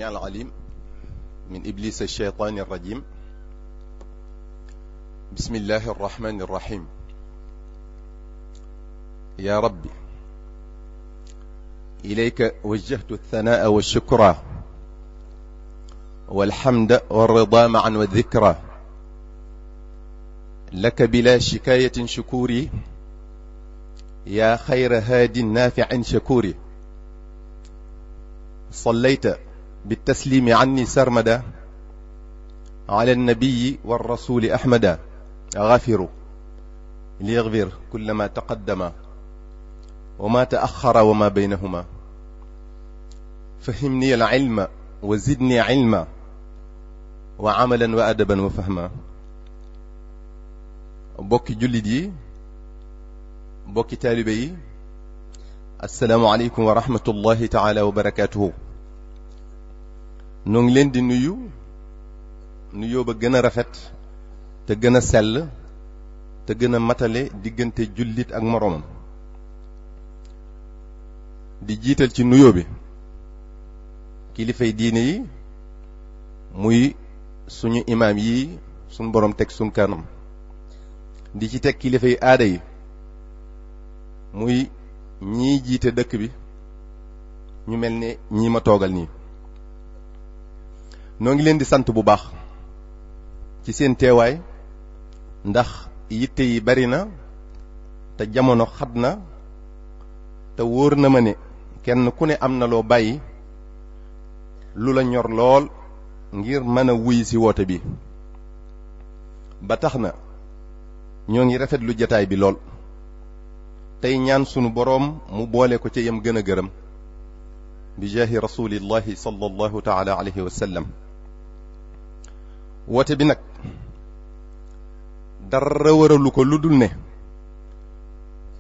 العليم من إبليس الشيطان الرجيم. بسم الله الرحمن الرحيم. يا ربي إليك وجهت الثناء والشكر والحمد والرضا معا والذكرى، لك بلا شكاية شكوري يا خير هاد نافع شكوري. صليت بالتسليم عني سرمدا على النبي والرسول أحمدا، غافر ليغفر كل ما تقدم وما تأخر وما بينهما. فهمني العلم وزدني علما وعملا وأدبا وفهما. بوكي جلدي بوكي تالبي، السلام عليكم ورحمة الله تعالى وبركاته. noo ngi leen di nuyoo ba gën a rafet te gën a sell te gën a matale diggante jullit ak moroomam, di jiital ci nuyoo bi kilifay diine yi, muy suñu imaam yi suñu boroom teg suñu kanam, di ci teg kilifay aada yi, muy ñii jiite dëkk bi, ñu mel ne ñii ma toogal nii. noo ngi leen di sant bu baax ci seen teewaay, ndax yitte yi bari na te jamono xat na te wóor na ma ne kenn ku ne am na loo bàyyi lu la ñor lool ngir mën a wuy ci woote bi. ba tax na ñoo ngi rafetlu jataay bi lool, tey ñaan sunu boroom mu boole ko ci yam gën a gërëm bi jaahi rasulillahi sallallahu taala alayhi wa sallam. woote bi nag dara waralu ko lu dul ne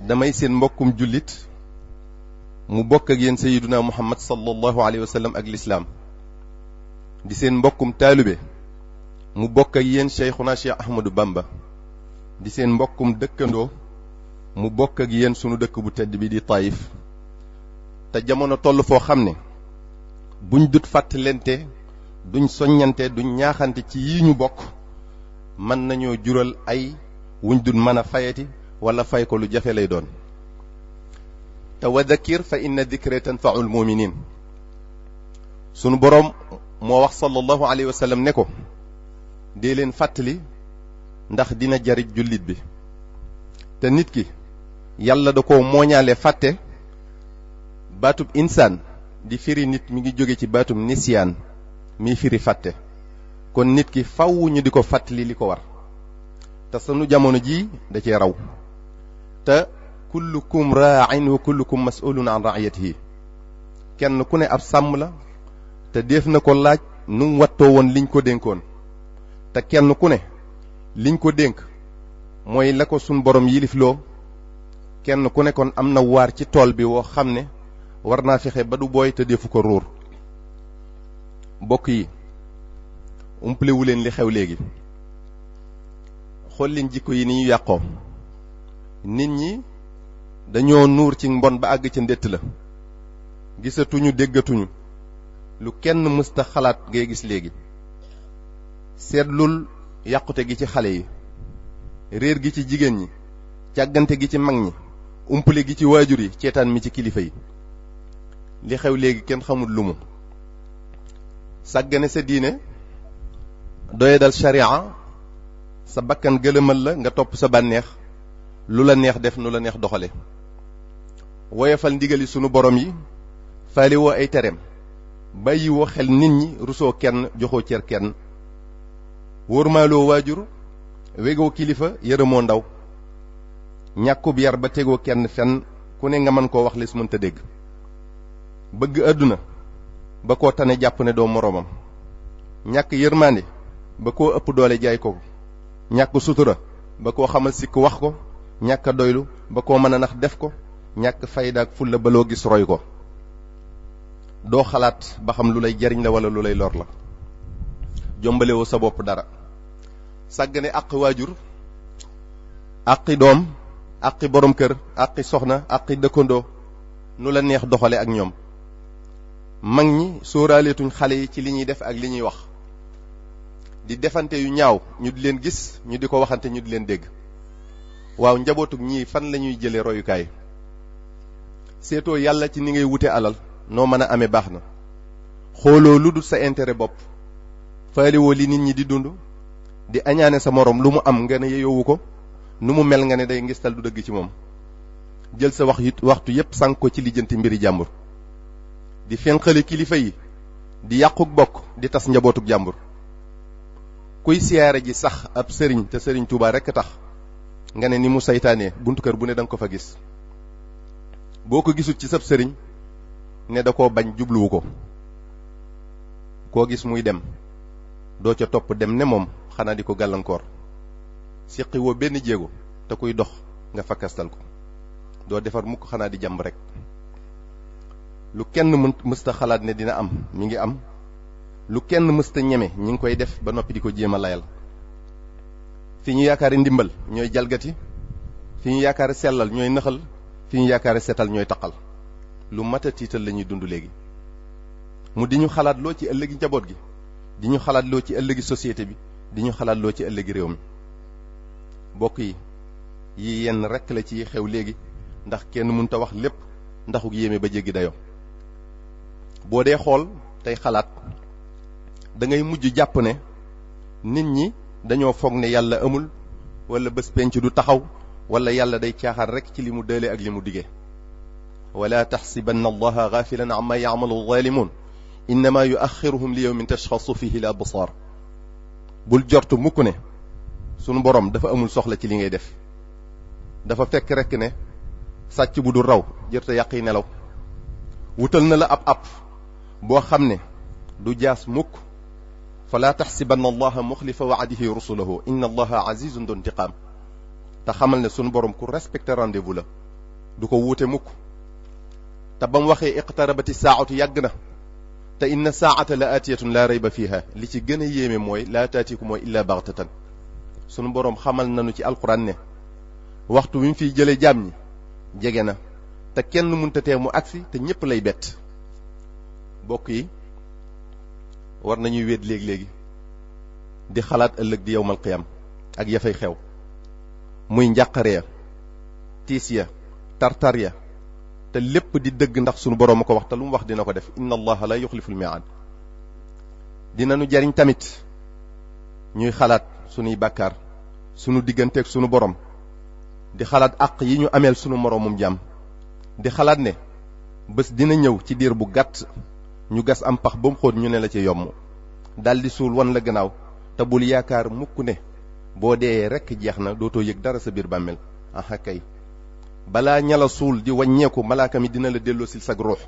damay seen mbokkum jullit mu bokk ak yéen sayyiduna muhammad sallallahu alayhi wa sallam ak lislaam, di seen mbokkum taalibe mu bokk ak yéen cheikhuna cheikh ahmadou bamba, di seen mbokkum dëkkandoo mu bokk ak yéen sunu dëkk bu tedd bi di Taïf. te jamono toll foo xam ne buñ dut fàttalente, duñ soññante, duñ ñaaxante ci yi ñu bokk, mën nañoo jural ay wuñ dul mën a fayati wala fay ko lu jafe lay doon. te wa dhakkir fa inna dhikra tanfa'ul mu'minin. sunu boroom moo wax sallallahu alayhi wa sallam ne ko dee leen fàttali ndax dina jariñ jullit bi. te nit ki yàlla da ko mooñaale fàtte. baatub insaan di firi nit mi ngi jóge ci baatub nisyaan mi firi fàtte, kon nit ki faw ñu di ko fàttali li ko war. te sunu jamono ji da cee raw. te kullukum raa'in wa kullukum mas'ulun an ra'iyatihi. kenn ku ne ab sàmm la te def na ko laaj nu mu wattoo woon liñ ko dénkoon. te kenn ku ne liñ ko dénk mooy la ko sunu borom yilifloo. kenn ku ne kon am na waar ci tool bi woo xam ne war naa fexe ba du booy te defu ko ruur. mbokk yi, umpalewu leen li xew léegi. xool leen jikko yi ni ñu yàqoo. nit ñi dañoo nuur ci mbon ba àgg ca ndett la. gisatuñu déggatuñu lu kenn mësta xalaat ngay gis léegi. seetlul yàqute gi ci xale yi, réer gi ci jigéen ñi, càggante gi ci mag ñi, umpale gi ci waajur yi, ceetaan mi ci kilifa yi. li xew léegi kenn xamul lu mu. sàggane sa diine, doye dal sharia, sa bakkan gëlëmal la nga topp sa bànneex, lu la neex def nu la neex doxale. woyefal ndigali sunu borom yi, faali woo ay tereem, bàyyi woo xel nit ñi, rusoo kenn, joxoo cër kenn. wóormaaloo waajur, wegoo kilifa, yërëmoo ndaw. ñàkkub yar ba tegoo kenn fenn, ku ne nga mën koo wax li su mënta dégg. bëgg àdduna ba koo tane jàpp ne doo moroomam. ñàkk yërmande ba koo ëpp doole jaay ko. ñàkk sutura ba koo xamal sikk wax ko. ñàkk doylu ba koo mën a nax def ko. ñàkk fayda ak fulla ba loo gis roy ko. doo xalaat ba xam lu lay jariñ la wala lu lay lor la. jombalewoo sa bopp dara. sàggane àq waajur, àqi doom, àqi borom kër, àqi soxna, àqi dëkkandoo, nu la neex doxale ak ñoom. mag ñi sóoraaleetuñ xale yi ci li ñuy def ak li ñuy wax di defante yu ñaaw ñu di leen gis ñu di ko waxante ñu di leen dégg. waaw njabootug ñii fan la ñuy jëlee royukaay seetoo yàlla ci ni ngay wute alal noo mën a amee baax na xooloo lu dul sa intérêt bopp faaliwoo li nit ñi di dund di añaane sa moroom lu mu am nga ne yeyowu ko nu mu mel nga ne day ngistal du dëgg ci moom jël sa waxtu yépp sànq ko ci lijjanti mbiri jàmbur di fenqale kilifa yi di yàquk bokk di tas njabootug jàmbur kuy siyaare ji sax ab sëriñ te sëriñ Tuubaa rekk tax nga ne ni mu saytaanee buntu kër bu ne danga ko fa gis boo ko gisul ci sab sëriñ ne da koo bañ jubluwu ko koo gis muy dem doo ca topp dem ne moom xanaa di ko gàllankoor siqi woo benn jéego te kuy dox nga fakkastal ko doo defar mukk xanaa di jàmb rek lu kenn mësta xalaat ne dina am mi ngi am lu kenn mësta ñeme ñi ngi koy def ba noppi di ko jéem a layal fi ñu yaakaari ndimbal ñooy jalgati fi ñu yaakaari sellal ñooy nëxal fi ñu yaakaari setal ñooy taqal lu mat a tiital la ñuy dund léegi mu di ñu xalaat loo ci ëllëgi njaboot gi di ñu xalaat loo ci ëllëgi société bi di ñu xalaat loo ci ëllëgi réew mi bokk yi yi yenn rekk la ci xew léegi ndax kenn mënta wax lépp ndaxu yéeme ba jéggi dayoo boo dee xool tey xalaat da ngay mujj jàpp ne nit ñi dañoo foog ne yàlla amul wala bés penc du taxaw wala yàlla day caaxaan rekk ci li mu dële ak li mu dige wala taxsibanna allaha gaafilan amma ya'malu zaalimuun innama yuaxiruhum li yawmin tashxasu fihi al absaar bul jortu mukk ne sunu borom dafa amul soxla ci li ngay def dafa fekk rekk ne sàcc bu du raw jërte yàqi nelaw wutal na la ab boo xam ne du jaas mukk fala taxsibanna allaha muxlifa waadihi rusulahu inna allaha azizun du intiqaam te xamal ne sunu borom ku respecté rendez-vous la du ko wuute mukk te ba mu waxee iqtarabati saa'atu yàgg na te inna saa'ata la aatiyatun la rayba fiha li ci gën a yéeme mooy laa taatiku mooy illa baxtatan sunu borom xamal nañu ci alquran ne waxtu wi mu fiy jëlee jaam ñi jege na te kenn mënta tee mu agsi te ñépp lay bett bokk yi war nañuy wéet léegi-léegi di xalaat ëllëg di yowmal qiyam ak ya fay xew muy njàqare ya tiis ya tartar ya te lépp di dëgg ndax sunu boroom a ko wax te lu mu wax dina ko def inna allaha la yuxliful mi'aad dinañu jariñ tamit ñuy xalaat sunuy bàkkaar sunu digganteeg sunu borom di xalaat àq yi ñu ameel sunu moroomum jàmm di xalaat ne bés dina ñëw ci diir bu gàtt ñu gas am pax ba mu xóot ñu ne la ci yomm daldi suul wan la gannaaw te bul yaakaar mukk ne boo deeyee rekk jeex na dootoo yëg dara sa biir bàmmeel aha kay balaa ñala suul di wàññeeku malaaka mi dina la delloo sil sag ruux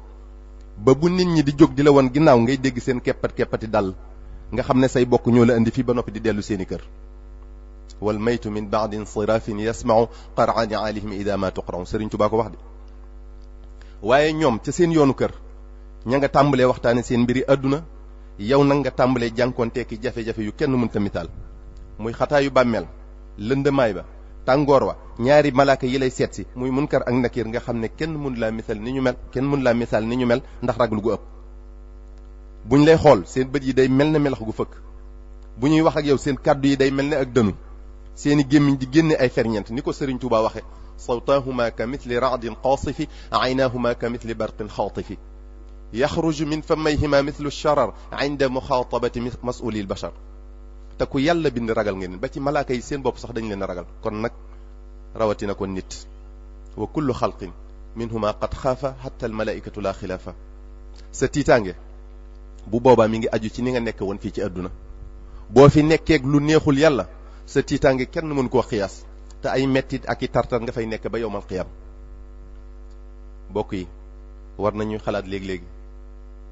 ba bu nit ñi di jóg di la wan ginnaaw ngay dégg seen keppati dal nga xam ne say bokk ñoo la indi fii ba noppi di dellu seeni kër wal maytu min ba'di insiraafin yasma'u qar'ani aalihim ida ma tuqra'u Sëriñ Tuubaa ko wax de waaye ñoom ca seen yoonu kër ña nga tàmbalee waxtaane seen mbiri àdduna yow nag nga tàmbalee jànkoonteeki jafe-jafe yu kenn mënta misaal muy xataayu bàmmeel lëndëmaay ba tàngoor wa ñaari malaaka yi lay seet si muy munkar ak nakir nga xam ne kenn mën laa misaal ni ñu mel ndax raglu gu ëpp buñ lay xool seen bët yi day mel ne melax gu fëkk bu ñuy wax ak yow seen kàddu yi day mel ne ak dënu seeni gémmiñ di génne ay ferñeent ni ko Sëriñ Tuubaa waxe sawtaahuma ka mithli ra'din qaasifi aynaahuma ka mithli barqin xaatifi yaxruju min famayhima mithlu sharar inda muxaatabati mas'uli albashar te ku yàlla bind ragal ngeen ba ci malaaka yi seen bopp sax dañ leen ragal kon nag rawatina ko nit wa kullu xalqin minhuma qad xaafa xatta almalaikatu la xilaafa sa tiitaange bu boobaa mi ngi aju ci ni nga nekk woon fii ci àdduna boo fi nekkeeg lu neexul yàlla sa tiitaange kenn mënu koo xiyaas te ay mettit ak i tartar nga fay nekk ba yowmal qiyam bokk yi war nañuy xalaat léegi-léegi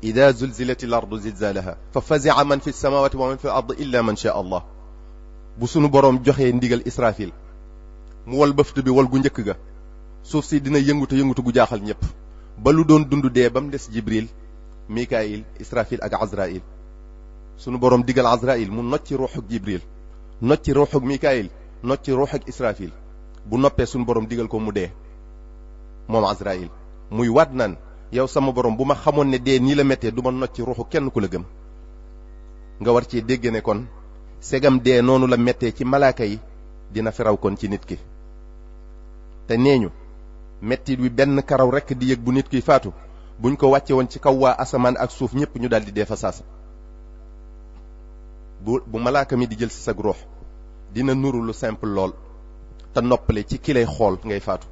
ida zulzilati l ardu zilzalaha fa fazi'a man fi samawati wa man fi l ard illa man sha allah bu sunu boroom joxee ndigal israfil mu wal bëft bi wal gu njëkk ga suuf si dina yëngutu gu jaaxal ñépp ba lu doon dund dee ba mu des jibril mikail israfil ak azrail sunu boroom digal azrail mu nocci ruuxuk jibril nocci ruuxuk mikail nocci ruuxuk israfil bu noppee sunu boroom digal ko mu dee moom azrail muy waat naan yow sama borom bu ma xamoon ne dee nii la méttee du ma nocci ruuxu kenn ku la gëm. nga war ci dégg ne kon segam dee noonu la méttee ci malaaka yi dina fi raw kon ci nit ki. te nee ñu mettit wi benn karaw rekk di yëg bu nit kiy faatu buñ ko wàcce woon ci kaw waa asamaan ak suuf ñëpp ñu daldi dee fa saasa. bu malaaka mi di jël si sag ruux dina nuru lu simple lool te noppale ci ki lay xool ngay faatu,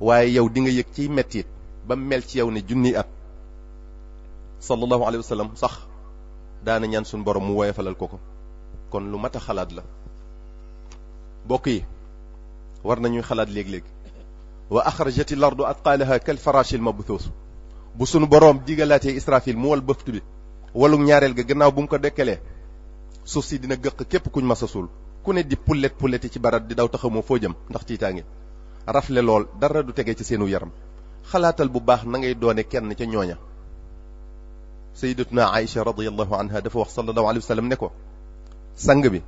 waaye yow di nga yëg ciy mettit ba mel ci yow ne junni at. sallallahu alayhi wa sallam sax daana ñaan suñ borom mu woyofalal ko kon lu mat a xalaat la. bokk yi war nañuy xalaat léeg-léeg wa axrajati l ardu atqaalaha kal farashil mabthuus bu sunu boroom digalaatee Israfil mu wal bëftu bi walu ñaareel ga gannaaw bu mu ko dekkalee suuf si dina gëq képp kuñ masa suul ku ne di pulleti ci barat di daw taxamoo foo jëm ndax tiitaange rafle lool dara du tege ci seenu yaram. xalaatal bu baax na ngay doone kenn ca ñooña. sayyidatuna Aïcha radiyallahu anha dafa wax sallallahu alayhi wa sallam ne ko sang bi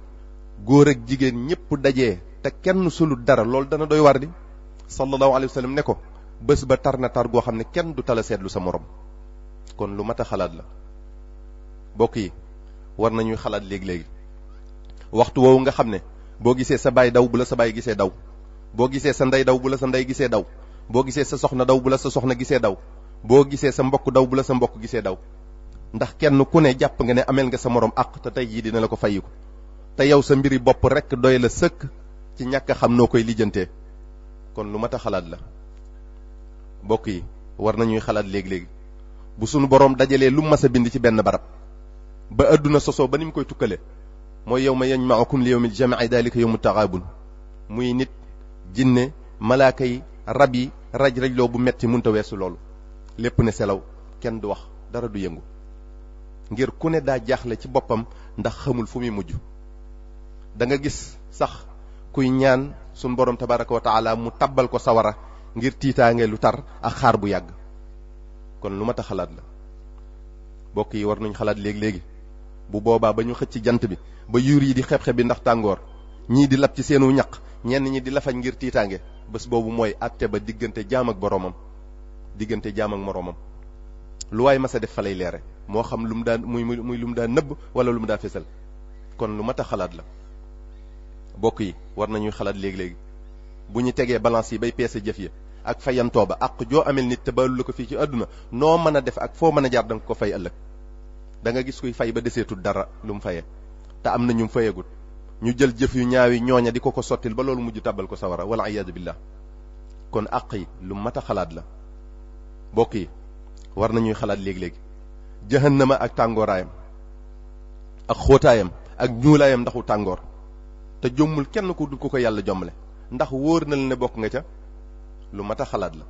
góor ak jigéen ñëpp dajee te kenn sulut dara loolu dana doy war di. sallallahu alayhi wa sallam ne ko bés ba tar na tar goo xam ne kenn du tala seetlu sa morom. kon lu mat a xalaat la. bokk yi war nañuy xalaat léegi-léegi waxtu woowu nga xam ne boo gisee sa baay daw bu la sa baay gisee daw, boo gisee sa ndey daw bu la sa ndey gisee daw, boo gisee sa soxna daw bu la sa soxna gisee daw, boo gisee sa mbokk daw bu la sa mbokk gisee daw. ndax kenn ku ne jàpp nga ne ameel nga sa morom àq te tey jii dina la ko fayiku te yow sa mbiri bopp rekk doy la sëkk ci ñàkk a xam noo koy lijjantee. kon lu mat a xalaat la. bokk yi war nañuy xalaat léegi-léegi bu sunu boroom dajalee lu mas a bind ci benn barab ba adduna sosoo ba ni mu koy tukkale mooy yawma yajma'ukum li yawmil jam'i dhalika yawmut taghabun. muy nit, jinne, malaaka yi, rab yi, raj-rajloo bu metti munta weesu loolu. lépp ne selaw kenn du wax dara du yëngu ngir ku ne daa jaaxle ci boppam ndax xamul fu muy mujj. da nga gis sax kuy ñaan sunu borom tabaraka wa taala mu tabbal ko sawara ngir tiitaange lu tar ak xaar bu yàgg. kon lu mat a xalaat la. bokk yi war nañ xalaat léegi-léegi bu boobaa ba ñu xëcc jant bi ba yuur yi di xeb-xeb bi ndax tàngoor, ñii di lab ci seenu ñaq, ñenn ñi di lafañ ngir tiitaange. bés boobu mooy àtte ba diggante jaam ak boroomam, diggante jaam ak moroomam. lu waay mas a def fa lay leere, moo xam lu mu daan muy lu mu daan nëbb wala lu mu daa fesal. kon lu mat a xalaat la. bokk yi war nañuy xalaat léegi-léegi bu ñu tegee balance yi bay peese jëf yi ak fayantoo ba ak joo amel nit te baalu la ko fii ci àdduna noo mën a def ak foo mën a jaar da nga ko fay ëllëg. da nga gis kuy fay ba deseetul dara lu mu fayee te am na ñu mu fayagut, ñu jël jëf yu ñaaw yi ñooña di ko sottil ba loolu mujj tàbbal ko sawara wala iyaadu billah. kon àq yi lu mat a xalaat la. bokk yi war nañuy xalaat léegi-léegi jahannama ak tàngooraayam ak xóotaayam ak ñuulaayam ndaxu tàngoor te jommul kenn ku dul ko yàlla jommale ndax wóor na la ne bokk nga ca. lu mat a xalaat la.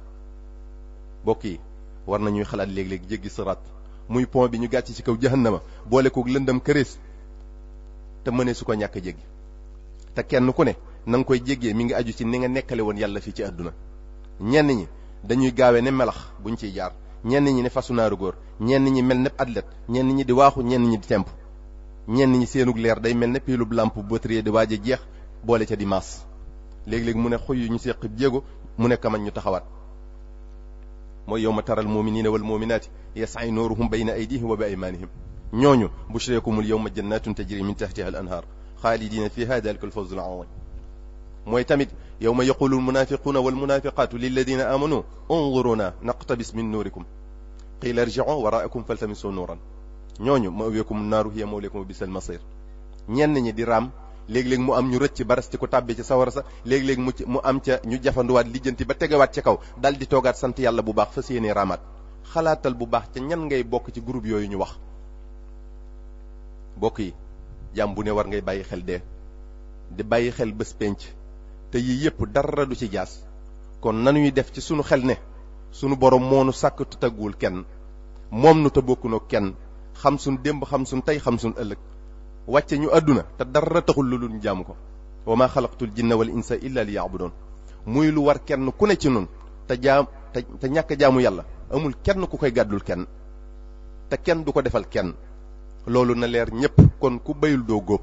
bokk yi war nañuy xalaat léegi-léegi jéggi siraat muy pont bi ñu gàcc ci kaw jahannama boole kook lëndëm kërees te mënee su ko ñàkk a jéggi te kenn ku ne na nga koy jéggee mi ngi aju ci ni nga nekkale woon yàlla fii ci àdduna. ñenn ñi dañuy gaawe ne melax buñ ciy jaar, ñenn ñi ne fasu naaru góor, ñenn ñi mel ne athlète, ñenn ñi di waaxu, ñenn ñi di temp, ñenn ñi seenug leer day mel ne piilub lampe batterie di waaj a jeex boole ca di maas. léeg-léeg mu ne xuy yu ñu seq jéego mu ne kamañ ñu taxawaat. mooy yawma taral mu'minina wal mu'minati yas'a nuruhum bayna aydihim wa bi aymanihim. ñooñu bushrakumul yawma jannatun tajri min tahtiha al anhar xaalidina fiha dalika al fawzul azim. mooy tamit yawma yaqulu al munafiquna wal munafiqatu lilladina amanu unzuruna naqtabis min nurikum qila irji'u wara'akum faltamisu nuran. ñooñu ma'wakum naaru hiya mawlakum wa bisal masir. ñenn ñi di raam léeg-léeg mu am ñu rëcc baras ci ko tàbbee ci sawara sa, léeg-léeg mu am ca ñu jafanduwaat lijjanti ba tegewaat ca kaw dal di toogaat sant yàlla bu baax fas yéenee raamaat. xalaatal bu baax ca ñan ngay bokk ci groupe yooyu ñu wax. bokk yi jàmm bu ne war ngay bàyyi xel dee di bàyyi xel bés penc te yii yépp dara du ci jaas. kon nanuy def ci sunu xel ne sunu borom moonu sàkk te tagguwul kenn, moom nu te bokkunoo kenn, xam sun démb xam sun tey xam sun ëllëg, wàcce ñu àdduna te dara taxul lu dul jaamu ko. wa ma xalaqtul jinna wal insa illa li ya'budun. muy lu war kenn ku ne ci nun te ñàkk jaamu yàlla amul kenn ku koy gàddul kenn te kenn du ko defal kenn. loolu na leer ñépp. kon ku bayul doo góob.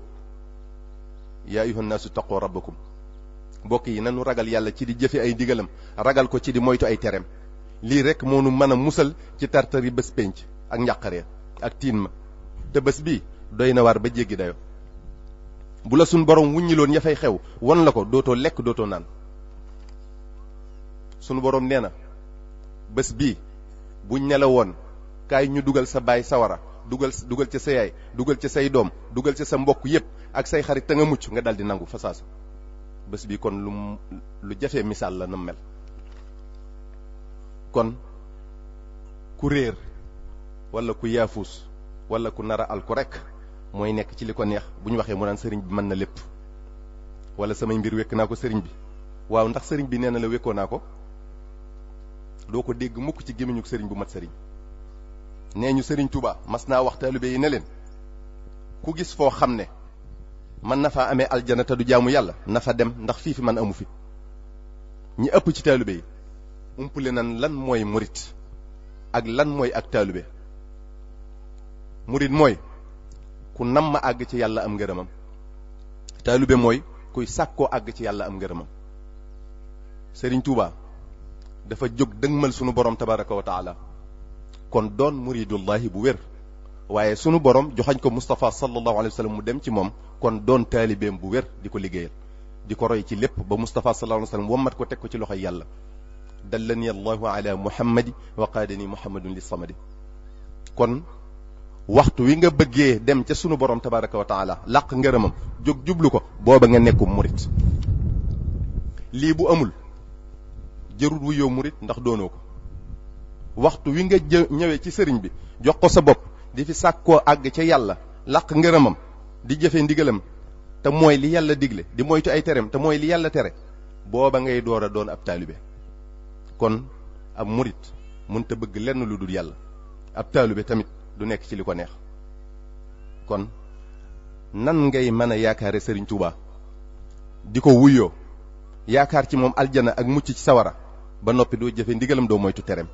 yaa ayyuhan naasu taqoo rabbakum. mbokk yi nanu ragal yàlla ci di jëfe ay digalam, ragal ko ci di moytu ay tereem. lii rek moo nu mën a musal ci tartari bés pénc ak njàqaree ak tiin ma te bés bii doy na waar ba jéggi dayo bu la suñ borom wuññiloon ya fay xew won la ko dootoo lekk dootoo naan sunu borom nee na bés bii buñ ne la woon kaay ñu dugal sa baay sawara dugal ca sa yaay dugal ca say doom dugal ca sa mbokk yépp ak say xarit te nga mucc nga daldi nangu fa saasa bés bii kon lu jafee misaal la na mel kon ku réer wala ku yaafuus wala ku nara al ko rek mooy nekk ci li ko neex bu ñu waxee mu naan sëriñ bi mën na lépp wala samay mbir wekk naa ko sëriñ bi waaw ndax sëriñ bi nee na la wekkoo naa ko doo ko dégg mukk ci gémmiñu sëriñ bu mat sëriñ nee ñu sëriñ Touba mas naa wax taalibe yi ne leen ku gis foo xam ne man na faa amee aljana te du jaamu yàlla na fa dem ndax fii fi man amu fi ñi ëpp ci taalibe yi umpule nan lan mooy murit ak lan mooy ak taalibe murit mooy ku nam ma àgg ci yàlla am ngërëmam taalibe mooy kuy sàkkoo àgg ci yàlla am ngërëmam sëriñ Touba dafa jóg dëgmal sunu borom tabaraka wa taala kon doon muridullahi bu wér waaye sunu borom joxañ ko Moustapha sallallahu alayhi wa sallam mu dem ci moom kon doon taalibeem bu wér di ko liggéeyal di ko roy ci lépp ba Moustapha sallallahu alayhi wa sallam wommat ko teg ko ci loxoy yàlla dallani allahu ala muhammadi wa qaadani muhammadun li samadi kon waxtu wi nga bëggee dem ca sunu borom tabaraka wa taala làq ngërëmam jóg jublu ko booba nga nekkum murit lii bu amul jërul wu yow murit ndax doonoo ko waxtu wi nga ñëwee ci sëriñ bi jox ko sa bopp di fi sàkkoo àgg ca yàlla làq ngërëmam di jëfe ndigalam te mooy li yàlla digle di moytu ay terem te mooy li yàlla tere booba ngay door a doon ab taalibe kon ab murit mënta bëgg lenn lu dul yàlla ab taalibe tamit du nekk ci li ko neex kon nan ngay mën a yaakaare sëriñ Touba di ko wuyoo yaakaar ci moom aljana ak mucc ci sawara ba noppi doo jëfe ndigalam doo moytu terem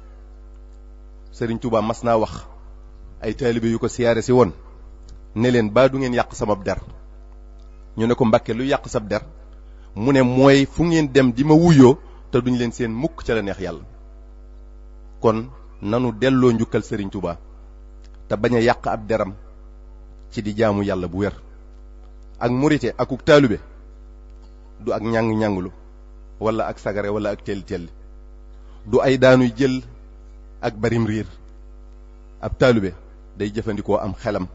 sëriñ Touba mas naa wax ay taalibe yu ko siyaare si woon ne leen baa du ngeen yàq sama der ñu ne ko Mbàkke lu yàq sab der mu ne mooy fu ngeen dem di ma wuyoo te duñ leen seen mukk ca la neex yàlla kon nanu delloo njukkal sëriñ Touba te bañ a yàq ab deram ci di jaamu yàlla bu wér ak murite akuk taalibe du ak ñàng-ñànglu wala ak sagare wala ak telli-telli du ay daanuy jël ak barim riir ab taalibe day jëfandikoo am xelam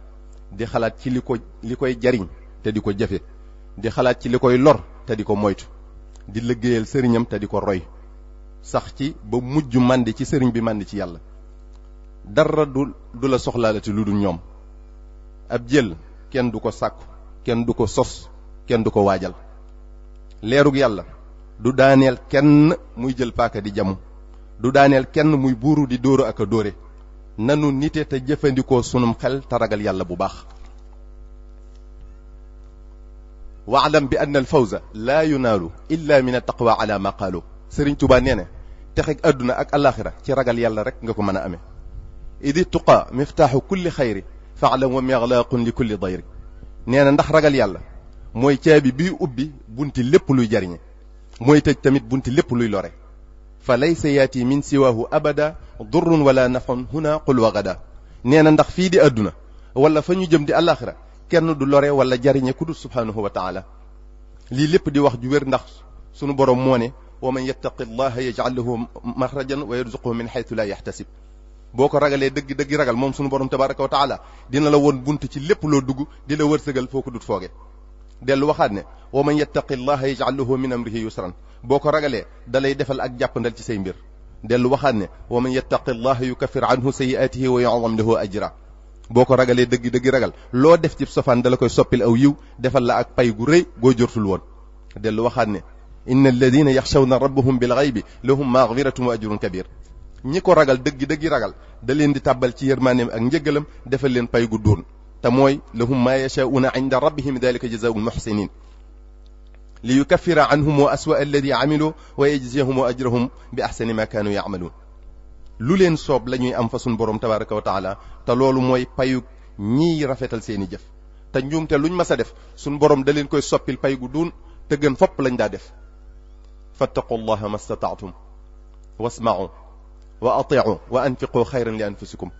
di xalaat ci li koy jariñ te di ko jëfe di xalaat ci li koy lor te di ko moytu di liggéeyal sëriñam te di ko roy sax ci ba mujj màndi ci sëriñ bi màndi ci yàlla dara du la soxlaalati lu dul ñoom ab jël kenn du ko sàkku kenn du ko sos kenn du ko waajal leerug yàlla du daaneel kenn muy jël paaka di jamu du daaneel kenn muy buuru di dóoru ak a dóore nanu nite te jëfandikoo sunum xel te ragal yàlla bu baax waalam bi anna al fawza laa yunaalu illa min attaqwa ala ma qaalu sëriñ Tuubaa nee na texeg àdduna ak alaxira ci ragal yàlla rek nga ko mën a amee idi tuqaa miftaaxu kulli xayri faalam wa mixlaaqun li kulli dayri nee na ndax ragal yàlla mooy caabi bii ubbi bunti lépp luy jariñe mooy tëj tamit bunti lépp luy lore fa laysa yaati min siwaahu abada durrun wala nafon huna qul wa gada nee na ndax fii di àdduna wala fa ñu jëm di alaxira kenn du lore wala jariñe ku dul subhanahu wa taala lii lépp di wax ju wér ndax sunu borom moo ne wa man yattaqi llaha yaj'al lahu maxrajan wa yarzuquhu min xaytu la yaxtasib boo ko ragalee dëgg ragal moom sunu borom tabaraka wa taala dina la woon bunt ci lépp loo dugg di la wërsëgal foo ko dut fooge dellu waxaat ne wa man yattaqi llaha yaj'al lahu min amrihi yusran boo ko ragalee dalay defal ak jàppandal ci say mbir dellu waxaat ne wa man yattaqi llaha yukaffir anhu sayyi'atihi wa yu'zam lahu ajra boo ko ragalee dëgg ragal loo def ci sofaan dala koy soppil aw yiw defal la ak pay gu rëy goo jortul woon dellu waxaat ne inna alladina yaxshawna rabbahum bil ghaybi lahum maghfiratun wa ajrun kabir ñi ko ragal dëgg ragal da leen di tàbbal ci yërmaaneem ak njëggalam defal leen pay gu doon te mooy lahum ma yashaa'una inda rabbihim dalika jazaa'ul muhsinin li yukaffira anhum aswa alladi amilu wa yajziyahum ajrahum bi ahsani ma kaanu ya'malun lu leen soob la ñuy am fa sun borom tabaraka wa taala te loolu mooy payu ñiy rafetal seeni jëf te njuumte luñ mas a def sun borom da leen koy soppil pay gu doon te gën fopp lañ daa def fattaqullaha mastata'tum wasma'u wa ati'u wa anfiqu xayran li anfusikum.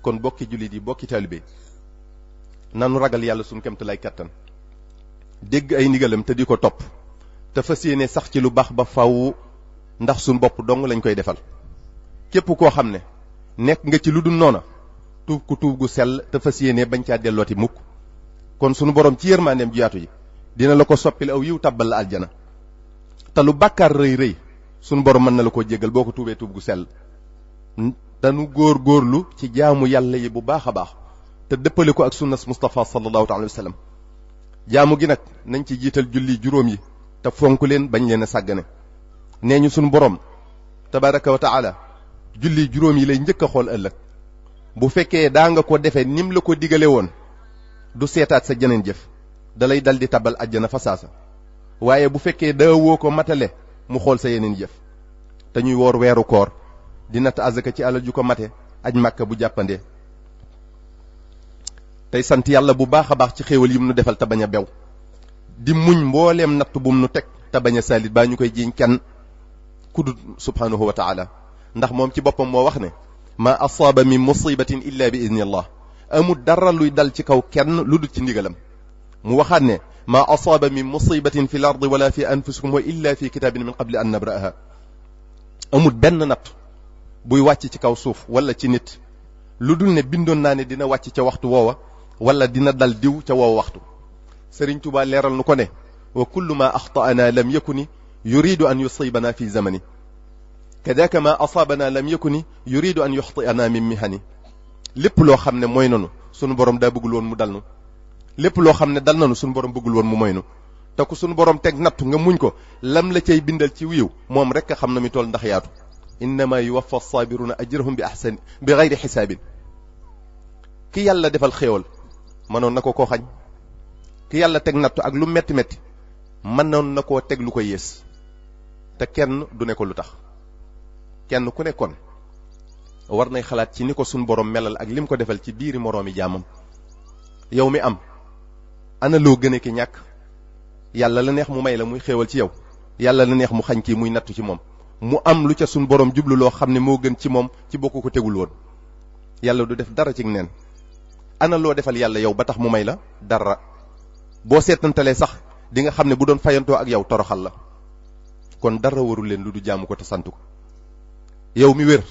kon bokki jullit yi bokki taalibe nanu ragal yàlla suñu kemt lay kattan dégg ay ndigalam te di ko topp te fas yéene sax ci lu baax ba faw, ndax suñu bopp dong lañ koy defal. képp koo xam ne nekk nga ci lu dul noona tuub ku tuub gu sell te fas yéene bañ caa dellooti mukk. kon sunu borom ci yërmandeem ju yaatu ji dina la ko soppil aw yiw tàbbal la aljana. te lu bàkkaar rëy rëy sunu borom mën na la ko jéggal boo ko tuubee tuub gu sell. danu góor góorlu ci jaamu yàlla yi bu baax a baax te dëppale ko ak sunnas Mustafa sallallahu alayhi wa sallam. jaamu gi nag nañ ci jiital julli juróom yi te fonk leen bañ leen a sàggane. nee ñu sunu borom tabaraka wa taala julli juróom yi lay njëkk a xool ëllëg. bu fekkee daa nga ko defee nim la ko digale woon du seetaat sa jeneen jëf dalay dal di tabal àjjana fa saasa. waaye bu fekkee daa woo ko matale mu xool sa yeneen jëf. te ñuy woor weeru koor di natt azaka ci alal ju ko mate aj màkka bu jàppandee. tey sant yàlla bu baax a baax ci xéewal yi mu nu defal te bañ a bew. di muñ mbooleem natt bu mu nu teg te bañ a salit baa ñu koy jiiñ kenn ku dul subhanahu wa taala. ndax moom ci boppam moo wax ne ma asaaba min musibatin illa bi idni allah. amul dara luy dal ci kaw kenn lu dul ci ndigalam. mu waxaat ne ma asaaba min musibatin fi l ardi wala fi anfusikum wa illa fi kitabin min qabli an nabra'aha. amul benn natt buy wàcc ci kaw suuf wala ci nit lu dul ne bindoon naa ne dina wàcc ca waxtu woowa wala dina dal diw ca woowa waxtu. Sëriñ Tuubaa leeral nu ko ne wa kullu ma axta'ana lam yakuni yuridu an yusibana fi zamani kadaka ma asaabana lam yakuni yuridu an yuxti'ana min mihani. lépp loo xam ne mooy nanu sunu borom daa bëggul woon mu dal nu. lépp loo xam ne dal nanu sunu borom bëggul woon mu moy nu. te ku sunu borom teg nattu nga muñ ko lam la cay bindal ci wiiw moom rek a xam na mi toll ndax yaatu. innama yuwaffa saabiruna ajrahum bi ahsani bi gayri xisaabin. ki yàlla defal xéewal mënoon na ko koo xañ. ki yàlla teg nattu ak lu metti metti mënoon na koo teg lu ko yées. te kenn du ne ko lu tax. kenn ku nekkoon war nay xalaat ci ni ko sunu borom melal ak lim ko defal ci biiri moroomi jaamam. yow mi am ana loo gëne ki ñàkk. yàlla la neex mu may la muy xéewal ci yow. yàlla la neex mu xañ kii muy nattu ci moom. mu am lu ca sunu borom jublu loo xam ne moo gën ci moom ci bokku ko tegul woon. yàlla du def dara ci neen. ana loo defal yàlla yow ba tax mu may la dara. boo seetantalee sax di nga xam ne bu doon fayantoo ak yow toroxal la. kon dara warul leen lu du jaamu ko te sant ko. yow mi wér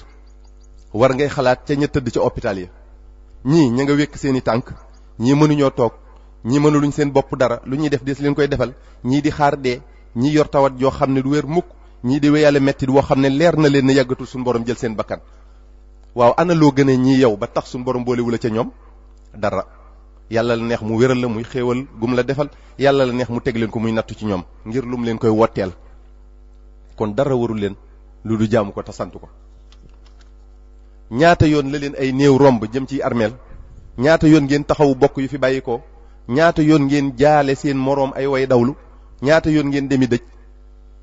war ngay xalaat ca ña tëdd ca hôpital ya. ñii ña nga wékk seeni tànk. ñii mënuñoo toog. ñii mënuluñ seen bopp dara lu ñuy def des leen koy defal. ñii di xaar dee. ñii yor tawat joo xam ne du wér mukk. ñii di wéyale mettit woo xam ne leer na leen ne yàggatul suñu borom jël seen bakkan. waaw ana loo gënee ñii yow ba tax suñu borom boolewu la ca ñoom dara. yàlla la neex mu wéral la muy xéewal gum la defal. yàlla la neex mu teg leen ko muy nattu ci ñoom ngir lum leen koy wotteel. kon dara warul leen lu du jaamu ko te sant ko. ñaata yoon la leen ay néew romb jëm ci armeel. ñaata yoon ngeen taxawu bokk yu fi bàyyi ko. ñaata yoon ngeen jaale seen moroom ay way dawlu. ñaata yoon ngeen demi dëj.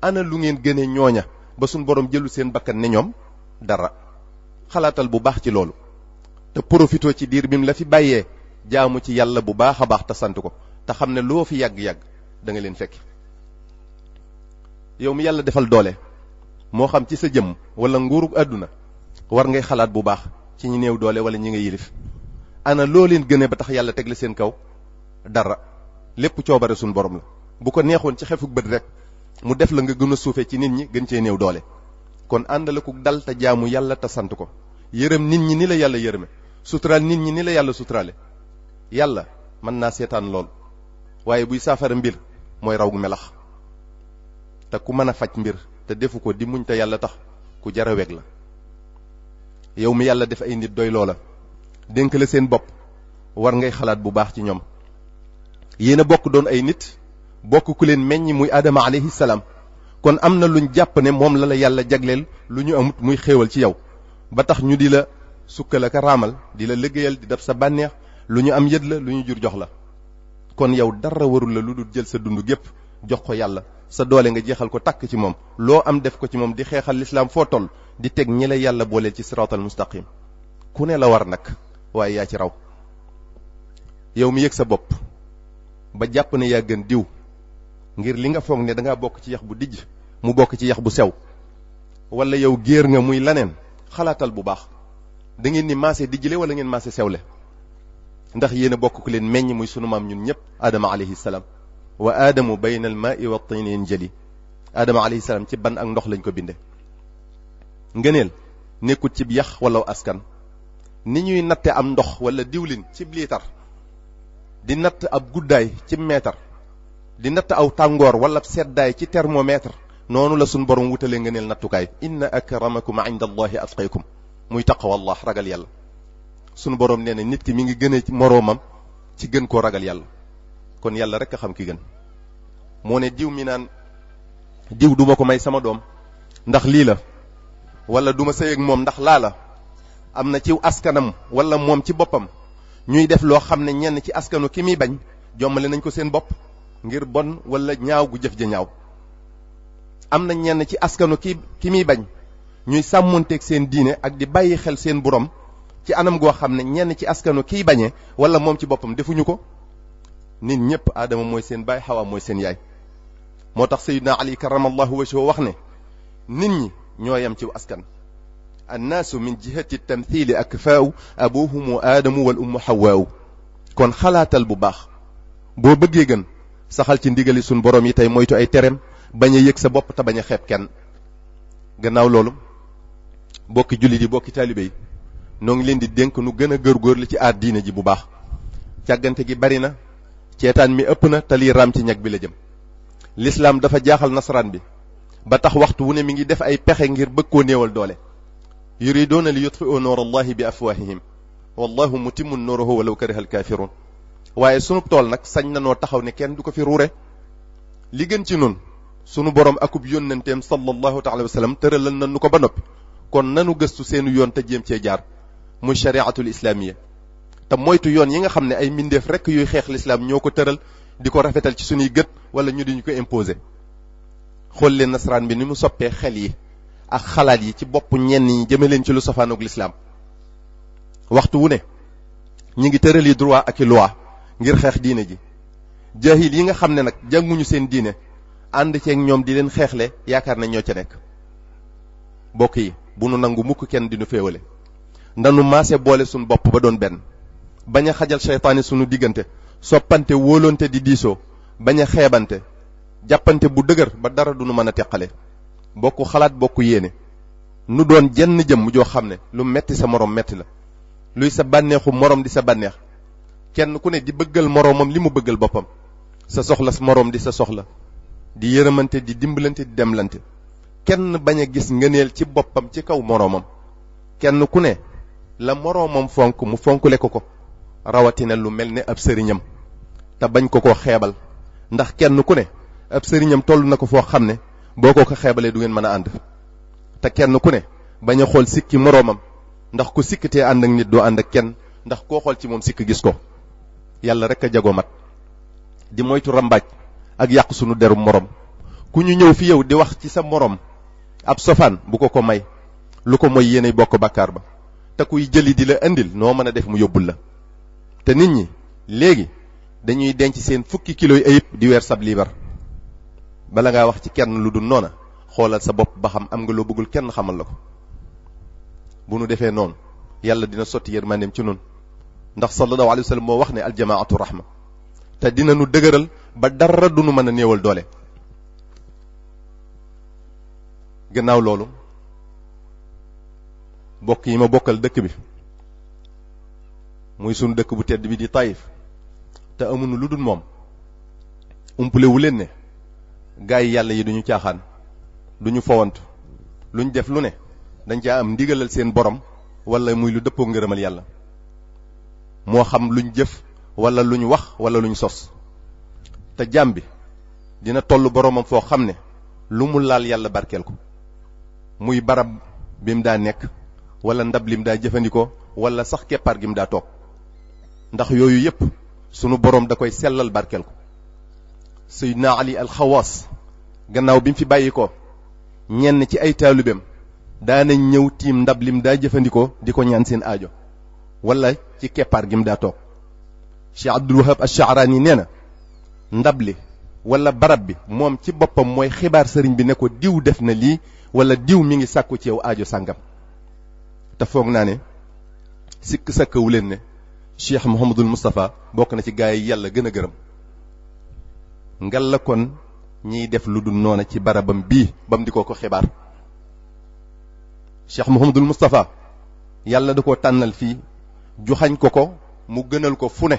ana lu ngeen gëne ñooña ba suñ borom jëlu seen bakkan ne ñoom dara. xalaatal bu baax ci loolu te profitoo ci diir bi mu la fi bàyyee jaamu ci yàlla bu baax a baax te sant ko te xam ne loo fi yàgg-yàgg da nga leen fekk. yow mi yàlla defal doole moo xam ci sa jëmm wala nguurug àdduna war ngay xalaat bu baax ci ñi néew doole wala ñi nga yilif. ana loo leen gëne ba tax yàlla teg la seen kaw dara. lépp coobare suñ borom la. bu ko neexoon ci xefuk bët rek mu def la nga gën a suufe ci nit ñi gën cee néew doole. kon àndale ku dal te jaamu yàlla te sant ko. yërëm nit ñi ni la yàlla yërëme. suturaal nit ñi ni la yàlla suturaale. yàlla mën naa seetaan lool waaye buy saafara mbir mooy raw gu melax. te ku mën a faj mbir te defu ko di muñ te yàlla tax ku jara weg la. yow mi yàlla def ay nit doy loola dénk la seen bopp war ngay xalaat bu baax ci ñoom. yéen a bokk doon ay nit bokk ku leen meññ muy Adama alayhi salaam. kon am na luñ jàpp ne moom la la yàlla jagleel lu ñu amut muy xéewal ci yow ba tax ñu di la sukkal ak raamal di la liggéeyal di def sa bànneex lu ñu am yët la lu ñu jur jox la. kon yow dara warul la lu dul jël sa dund gépp jox ko yàlla. sa doole nga jeexal ko takk ci moom loo am def ko ci moom di xeexal lislaam foo toll di teg ñi la yàlla booleel ci siraatal mustaqim. ku ne la war nag waaye yaa ci raw. yow mi yëg sa bopp ba jàpp ne yaa gën diw ngir li nga foog ne dangaa bokk ci yax bu dijj mu bokk ci yax bu sew wala yow géer nga muy laneen xalaatal bu baax da ngeen ni maase dijjle wala ngeen maase sewle ndax yéen a bokk ku leen meññ muy sunu maam ñun ñëpp aadama alayhi salaam wa aadamu bayna al maai wa tini yanjali aadama alayhi salaam ci ban ak ndox lañ ko binde ngëneel nekkul cib yax wala askan ni ñuy natte am ndox wala diwlin cib liitar di natt ab guddaay ci meetar di natt aw tàngoor wala seddaay ci thermomètre noonu la suñ borom wutalee ngëneel nattukaay inna akramakum inda allahi atqaykum muy taqwallah ragal yàlla sunu borom nee na nit ki mi ngi gën a moroomam ci gën koo ragal yàlla kon yàlla rek a xam ki gën moo ne diw mi naan diw duma ko may sama doom ndax lii la wala duma sëy ak moom ndax laa la am na ci askanam wala moom ci boppam ñuy def loo xam ne ñenn ci askanu ki muy bañ jommale nañ ko seen bopp ngir bon wala ñaaw gu jëf ja ñaaw am na ñenn ci askanu ki muy bañ ñuy sàmmonteeg seen diine ak di bàyyi xel seen borom ci anam goo xam ne ñenn ci askanu kiy bañee wala moom ci boppam defuñu ko nit ñëpp aadama mooy seen baay xawa mooy seen yaay moo tax sayyidina ali karamallahu wajhahu wax ne nit ñi ñoo yem ci askan annaasu min jihati tamthili akfaaw abuhumu aadamu wal ummu hawaaw kon xalaatal bu baax boo bëggee gën saxal ci ndigali suñ borom yi tey moytu ay tereem bañ a yëg sa bopp te bañ a xeeb kenn gannaaw loolu bokki jullit yi bokki taalibe yi noo ngi leen di dénk nu gën a góorgóorlu ci aar diine ji bu baax càggante gi bari na ceetaan mi ëpp na te lii raam ci ñag bi la jëm lislaam dafa jaaxal nasaraan bi ba tax waxtu wu ne mi ngi def ay pexe ngir bëgg koo néewal doole yuriduuna li yutfi'u nuur allahi bi afwahihim wallahu mutimmu nuruhu walaw kariha alkafirun waaye sunub tool nag sañ na noo taxaw ne kenn du ko fi ruure li gën ci nun sunu borom akub yónnenteem sallallahu taala wa sallam tëralal na nu ko ba noppi kon nanu gëstu seenu yoon te jéem cee jaar muy shariatul islaamiya te moytu yoon yi nga xam ne ay mbindeef rekk yuy xeex lislaam ñoo ko tëral di ko rafetal ci sunuy gët wala ñu di ñu ko imposer xool leen nasaraan bi ni mu soppee xel yi ak xalaat yi ci bopp ñenn ñi jëme leen ci lu safaanoog lislaam waxtu wu ne ñi ngi tëral yi droit ak i loi ngir xeex diine ji jaahil yi nga xam ne nag jànguñu seen diine ànd ceeg ñoom di leen xeexle yaakaar nañ ñoo ca nekk bokk yi bu nu nangu mukk kenn di nu féewale ndanu maase boole suñu bopp ba doon benn bañ a xajal seytaane sunu diggante soppante wóolonte di diisoo bañ a xeebante jàppante bu dëgër ba dara du nu mën a teqale bokku xalaat bokku yéene nu doon jenn jëm joo xam ne lu metti sa morom metti la luy sa bànneexu morom di sa bànneex kenn ku ne di bëggal moroomam li mu bëggal boppam sa soxla sa morom di sa soxla di yërëmante di dimbalante di demlante kenn bañ a gis ngëneel ci boppam ci kaw moroomam kenn ku ne la moroomam fonk mu fonkule ko rawatina lu mel ne ab sëriñam te bañ ko xeebal ndax kenn ku ne ab sëriñam toll na ko foo xam ne boo ko xeebalee du ngeen mën a ànd te kenn ku ne bañ a xool sikki moroomam ndax ku sikkitee ànd ak nit doo ànd ak kenn ndax koo xool ci moom sikk gis ko yàlla rek a jagoo mat di moytu rambaaj ak yàq sunu deru morom ku ñu ñëw fi yow di wax ci sa morom ab sofaan bu ko may lu ko mooy yéenay bokk bàkkaar ba te kuy jëli di la indil noo mën a def mu yóbbul la te nit ñi léegi dañuy denc seen fukki kilo yi ayib di weer sab liibar bala ngaa wax ci kenn lu dul noona xoolal sa bopp ba xam am nga loo bëggul kenn xamal la ko bu nu defee noonu yàlla dina sotti yërmandeem ci nun ndax sallallahu alayhi wa sallam moo wax ne aljamaatu rahma te dina nu dëgëral ba dara du nu mën a néewal doole gannaaw loolu bokk yi ma bokkal dëkk bi muy sunu dëkk bu tedd bi di Taïf te amuñu lu dul moom umpule wu leen ne gaay yàlla yi duñu caaxaan duñu fowantu luñ def lu ne dañ caa am ndigalal seen borom wala muy lu dëppoo ngërëmal yàlla moo xam luñ jëf wala luñ wax wala luñ sos te jaam bi dina toll boromam foo xam ne lu mu laal yàlla barkeel ko muy barab bi mu daa nekk wala ndab lim daa jëfandikoo wala sax keppaar gi mu daa toog ndax yooyu yépp sunu borom da koy sellal barkeel ko Seydina Ali alxawaas gannaaw bi mu fi bàyyi ko ñenn ci ay taalibeem daanañ ñëw tiim ndab lim daa jëfandikoo di ko ñaan seen aajo wala ci keppaar gi mu daa toog Cheikh Abdul Wahab Ash-Sha'rani nee na ndab li wala barab bi moom ci boppam mooy xibaar sëriñ bi ne ko diw def na lii wala diw mi ngi sàkku ci yow aajo sàngam te foog naa ne sikk sakkawu leen ne Cheikh Mouhamadul Moustapha bokk na ci gaay yi yàlla gën a gërëm. ngal la kon ñiy def lu dul noona ci barabam bii bam di ko xibaar. Cheikh Mouhamadul Moustapha yàlla da ko tànnal fii joxañ ko mu gënal ko fu ne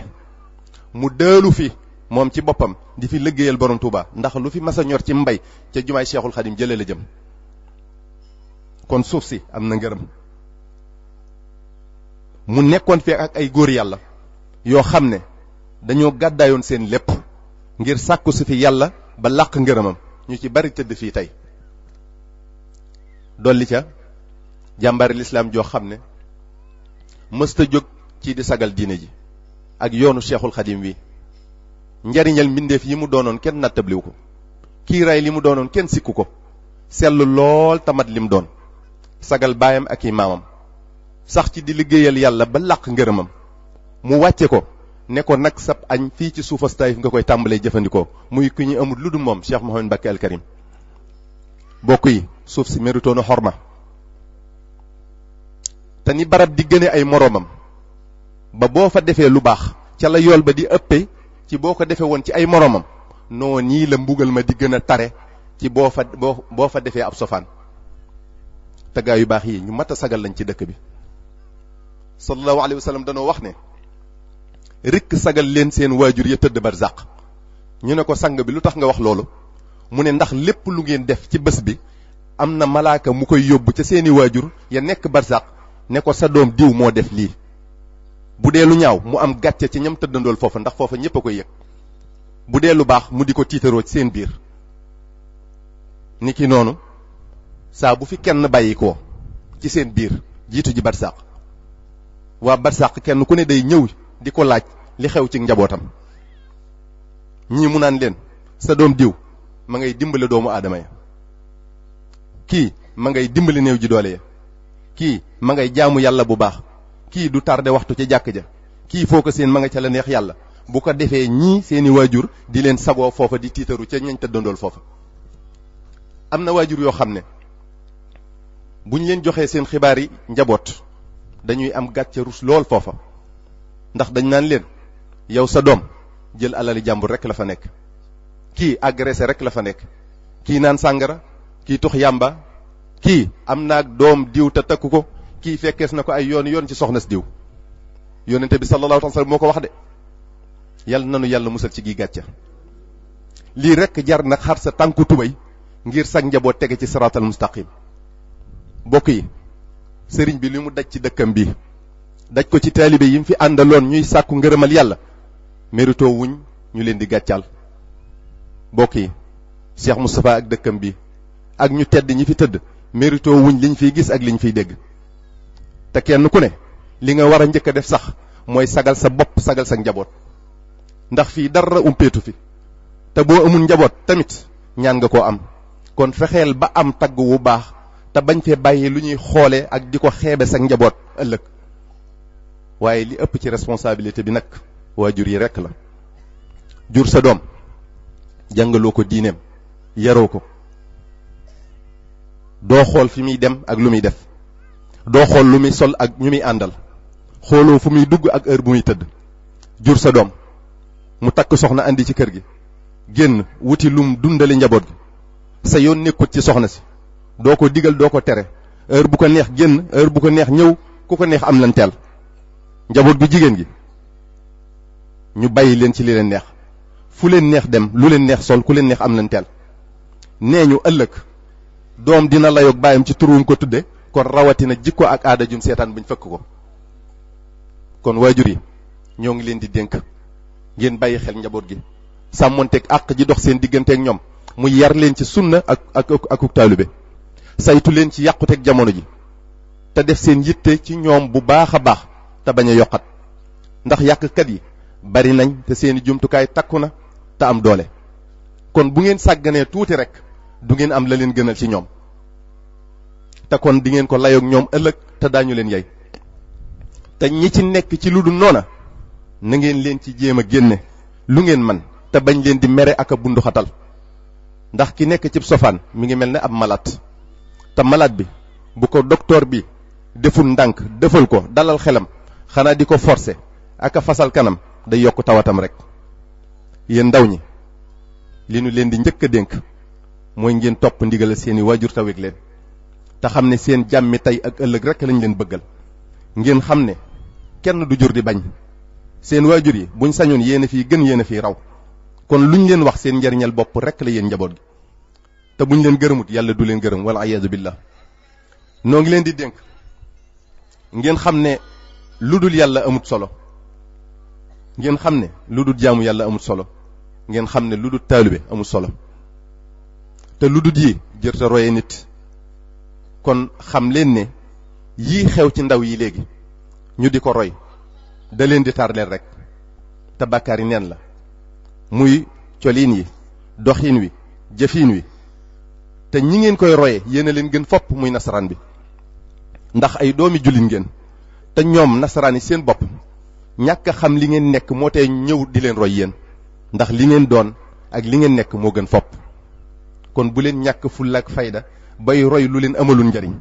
mu dëelu fi moom ci boppam di fi liggéeyal borom Touba ndax lu fi masa ñor ci mbay ca jumaay Cheikhul Khadim jëlee la jëm. kon suuf si am na ngërëm. mu nekkoon fi ak ay góor yàlla yoo xam ne dañoo gàddaayoon seen lépp ngir sàkku si fi yàlla ba làq ngërëmam ñu ci bari tëdd fii tey. dolli ca jàmbaari lislaam joo xam ne mësta jóg ci di sagal diine ji ak yoonu Cheikhul Khadim wi. njariñal mbindeef yi mu doonoon kenn nattabliwu ko. kiiraay li mu doonoon kenn sikku ko. sellu lool tamat lim doon. sagal baayam ak i maamam. sax ci di liggéeyal yàlla ba làq ngërëmam. mu wàcce ko ne ko nag sab añ fii ci suufas Taayif nga koy tàmbalee jëfandikoo muy ku ñu amul lu dul moom Cheikh Mouhamed Mbacké al Karim. bokk yi suuf si méritoona xorma. te ni barab di gëne ay moroomam ba boo fa defee lu baax ca la yool ba di ëppee ci boo ko defee woon ci ay moroomam noo nii la mbugal ma di gën a tare ci boo fa defee ab sofaan. te gaa yu baax yi ñu mat a sagal lañ ci dëkk bi. sallallahu alayhi wa sallam danoo wax ne rikk sagal leen seen waajur ya tëdd barzaq. ñu ne ko sang bi lu tax nga wax loolu mu ne ndax lépp lu ngeen def ci bés bi am na malaaka mu koy yóbbu ca seeni waajur ya nekk barzaq ne ko sa doom diw moo def lii. bu dee lu ñaaw mu am gàcce ci ñam tëddandool foofa ndax foofa ñépp a koy yëg. bu dee lu baax mu di ko tiitaroo ci seen biir. niki noonu saa bu fi kenn bàyyi ko ci seen biir jiitu ji barsàq waa barsàq kenn ku ne day ñëw di ko laaj li xew ci njabootam. ñii mu naan leen sa doom diw ma ngay dimbale doomu aadama ya. kii ma ngay dimbale néew ji doole ya. kii ma ngay jaamu yàlla bu baax. kii du tardé waxtu ca jàkk ja. kii foo ko seen ma nga ca la neex yàlla. bu ko defee ñii seeni waajur di leen sagoo foofa di tiitaru ca ñañ tëddandool foofa. am na waajur yoo xam ne buñ leen joxee seen xibaar yi njaboot dañuy am gàcce rus lool foofa ndax dañ naan leen yow sa doom jël alali jàmbur rek la fa nekk. kii agressé rek la fa nekk. kii naan sàngara. kii tux yàmba. kii am naag doom diw te takku ko. kii fekkees na ko ay yoon ci soxna si diw. yonente bi sallallahu alayhi wa sallam moo ko wax de. yàlla nanu yàlla musal ci gi gàcce. lii rek jar nag xar sa tànku tubay ngir sag njaboot tege ci siraatal mustaqim. bokk yi sëriñ bi li mu daj ci dëkkam bi daj ko ci taalibe yi mu fi àndaloon ñuy sàkku ngërëmal yàlla mérito wuñ ñu leen di gàccal. bokk yi Cheikh Moustapha ak dëkkam bi ak ñu tedd ñi fi tëdd mérito wuñ liñ fiy gis ak liñ fiy dégg. te kenn ku ne li nga war a njëkk a def sax mooy sagal sa bopp sagal sa njaboot ndax fii dara umpeetu fi te boo amul njaboot tamit ñaan nga koo am. kon fexeel ba am tagg wu baax te bañ fee bàyyi lu ñuy xoole ak di ko xeebe sa njaboot ëllëg. waaye li ëpp ci responsabilité bi nag waajur yi rekk la. jur sa doom jàngaloo ko diineem yaroo ko doo xool fi muy dem ak lu muy def doo xool lu muy sol ak ñu muy àndal xooloo fu muy dugg ak heure bu muy tëdd. jur sa doom mu takk soxna andi ci kër gi génn wuti lum dundali njaboot gi sa yoon nekkut ci soxna si doo ko digal doo ko tere heure bu ko neex génn heure bu ko neex ñëw ku ko neex am lan teel. njaboot gu jigéen gi ñu bàyyi leen ci li leen neex fu leen neex dem lu leen neex sol ku leen neex am lan teel. nee ñu ëllëg doom dina layoog baayam ci turuum ko tudde kon rawatina jikko ak aada jum seetaan buñ fëkk ko. kon waajur yi ñoo ngi leen di dénk ngeen bàyyi xel njaboot gi sàmmonteeg àq ji dox seen digganteeg ñoom mu yar leen ci sunna ak taalibe saytu leen ci yàquteeg jamono ji te def seen yitte ci ñoom bu baax a baax te bañ a yokkat ndax yàqkat yi bari nañ te seeni jumtukaay takku na te am doole. kon bu ngeen sàgganee tuuti rek du ngeen am la leen gënal ci ñoom te kon di ngeen ko layoog ñoom ëllëg te daañu leen yey. te ñi ci nekk ci lu dul noona na ngeen leen ci jéem a génne lu ngeen man te bañ leen di mere ak a bunduxatal ndax ki nekk ci sofaan mi ngi mel ne ab malade te malade bi bu ko docteur bi deful ndànk defal ko dalal xelam xanaa di ko forcer ak a fasal kanam day yokk tawatam rek. yéen ndaw ñi li nu leen di njëkk a dénk mooy ngeen topp ndigal seeni waajur te weg leen te xam ne seen jàmmi tey ak ëllëg rek lañ leen bëggal. ngeen xam ne kenn du jur di bañ seen waajur yi buñ sañoon yéen a fii gën yéen a fii raw kon luñ leen wax seen njariñal bopp rek la yéen njaboot gi te buñ leen gërëmut yàlla du leen gërëm wala iyaazu billah. noo ngi leen di dénk ngeen xam ne lu dul yàlla amut solo, ngeen xam ne lu dul jaamu yàlla amut solo, ngeen xam ne lu dul taalibe amut solo te lu dul yi jër ta roye nit. kon xam leen ne yii xew ci ndaw yi léegi ñu di ko roy da leen di tardeel rek te bàkkaar yi neen la, muy coliin yi doxiin wi jëfiin wi. te ñi ngeen koy roye yéen a leen gën fopp muy nasaraan bi ndax ay doomi jullit ngeen te ñoom nasaraan yi seen bopp ñàkk a xam li ngeen nekk moo tee ñëw di leen roy yéen ndax li ngeen doon ak li ngeen nekk moo gën fopp. kon bu leen ñàkk fulla ak fayda bay roy lu leen amalul njariñ.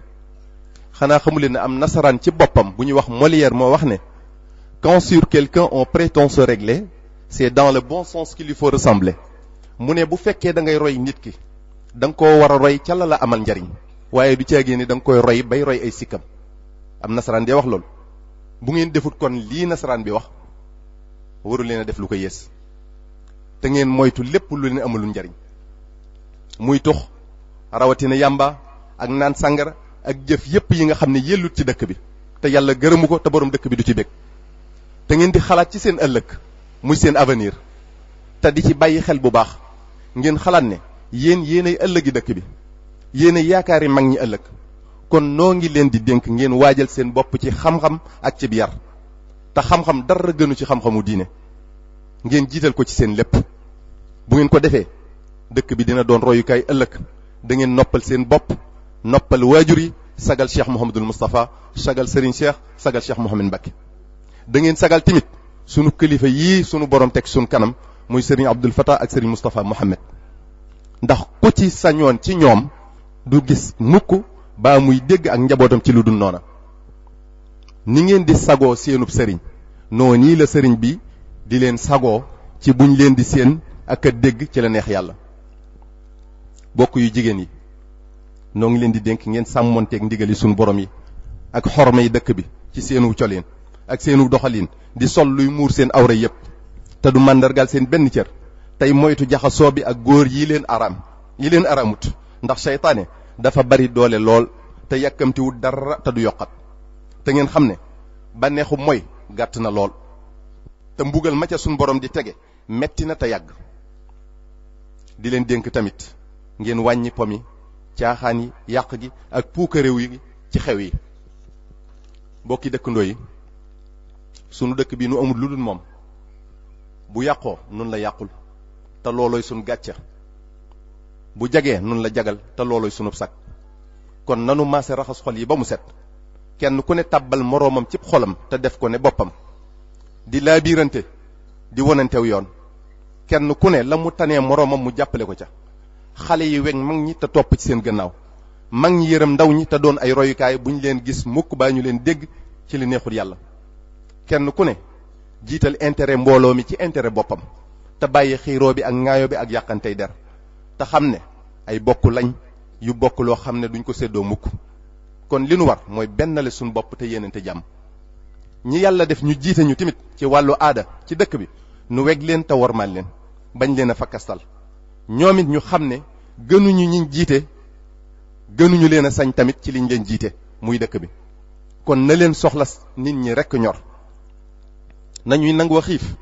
xanaa xamu leen ne am nasaraan ci boppam bu ñuy wax Molière moo wax ne quand sur quelqu'un on prétend se régler c'est dans le bon sens qu'il lui faut ressembler. mu ne bu fekkee da ngay roy nit ki da nga koo war a roy ca la amal njariñ waaye du caagee ni da nga koy roy bay roy ay sikkam. am nasaraan dee wax loolu. bu ngeen defut kon lii nasaraan bi wax waru leen a def lu ko yées te ngeen moytu lépp lu leen amalul njariñ muy tux rawatina yàmba ak naan sàngara ak jëf yépp yi nga xam ne yellut ci dëkk bi te yàlla gërëmu ko te borom dëkk bi du ci bég. te ngeen di xalaat ci seen ëllëg muy seen avenir te di ci bàyyi xel bu baax. ngeen xalaat ne yéenay ëllëgi dëkk bi yéenay yaakaari mag ñi ëllëg. kon noo ngi leen di dénk ngeen waajal seen bopp ci xam-xam ak ci yar te xam-xam dara gënu ci xam-xamu diine ngeen jiital ko ci seen lépp. bu ngeen ko defee dëkk bi dina doon royukaay ëllëg. da ngeen noppal seen bopp noppal waajur yi sagal Cheikh Mouhamadul Moustapha sagal Serigne Cheikh sagal Cheikh Mouhamad Mbacké. da ngeen sagal timit sunu kilifa yii sunu borom teg sunu kanam muy Serigne Abdoul Fattah ak Serigne Moustapha Mohamed ndax ku ci sañoon ci ñoom du gis mukk baa muy dégg ak njabootam ci lu dul noona. ni ngeen di sagoo seenub sëriñ noo nii la sëriñ bi di leen sagoo ci buñ leen di seen ak a dégg ci la neex yàlla. bokk yu jigéen yi noo ngi leen di dénk ngeen sàmmonteeg ndigali sunu borom yi ak xorma yi dëkk bi ci seenu colin ak seenu doxalin di sol luy muur seen awra yépp te du màndargal seen benn cër. tey moytu jaxasoo bi ak góor yi leen aramut ndax seytaane dafa bari doole lool te yàkkamtiwul dara te du yokkat. te ngeen xam ne bànneexu mooy gàtt na lool te mbugal ma ca suñ borom di tege metti na te yàgg. di leen dénk tamit ngeen wàññi pomi caaxaan yi yàq gi ak puukaréew yi ci xew yi. mbokki dëkkandoo yi sunu dëkk bi nu amul lu dul moom bu yàqoo nun la yàqul te loolooy sunu gàcca bu jagee nun la jagal te loolooy sunub sag. kon nanu maase raxas xol yi ba mu set kenn ku ne tàbbal moroomam cib xolam te def ko ne boppam di laabiirante di wonantew yoon kenn ku ne la mu tanee moroomam mu jàppale ko ca. xale yi weg mag ñi te topp ci seen gannaaw mag ñi yërëm ndaw ñi te doon ay royukaay buñ leen gis mukk baa ñu leen dégg ci li neexul yàlla. kenn ku ne jiital intérêt mbooloo mi ci intérêt boppam te bàyyi xiiroo bi ak ŋaayo bi ak yàqantey der te xam ne ay bokk lañ yu bokk loo xam ne duñ ko séddoo mukk. kon li nu war mooy bennale suñ bopp te yéenante jàmm. ñi yàlla def ñu jiite ñu tamit ci wàllu aada ci dëkk bi nu weg leen te wormaal leen bañ leen a fakkastal. ñoom it ñu xam ne gënuñu ñi jiite gënuñu leen a sañ tamit ci liñ leen jiite muy dëkk bi. kon na leen soxla nit ñi rekk ñor. nañuy nangoo xiif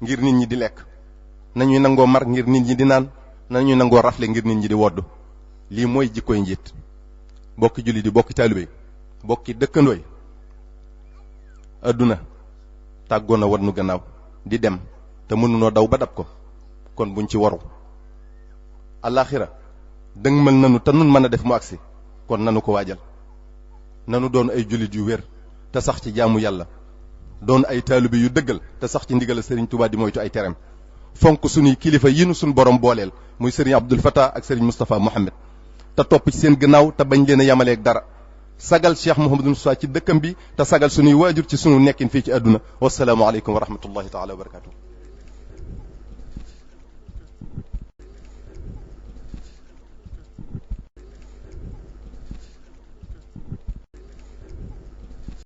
ngir nit ñi di lekk nañuy nangoo mar ngir nit ñi di naan nañuy nangoo rafle ngir nit ñi di wodd. lii mooy jikkoy njiit. bokki julli di bokki taalibe bokki dëkkandooy adduna tàggoon na wat nu gannaaw di dem te mënunoo daw ba dab ko kon buñ ci waru. alaxira dëgmal nanu te nun mën a def mu agsi kon nanu ko waajal. nanu doon ay jullit yu wér te sax ci jaamu yàlla doon ay taalibe yu dëggal te sax ci ndigal Serigne Touba di moytu ay terem. fonk suñuy kilifa yi nu suñ borom booleel muy Serigne Abdoul Fattah ak Serigne Moustapha Mohamed te topp ci seen gannaaw te bañ leen a yamaleeg dara sagal Cheikh Mouhamadou Moustapha ci dëkkam bi te sagal suñuy waajur ci sunu nekkin fii ci àdduna wasalaamu aleykum wa rahmatullahi taala wa barakatuh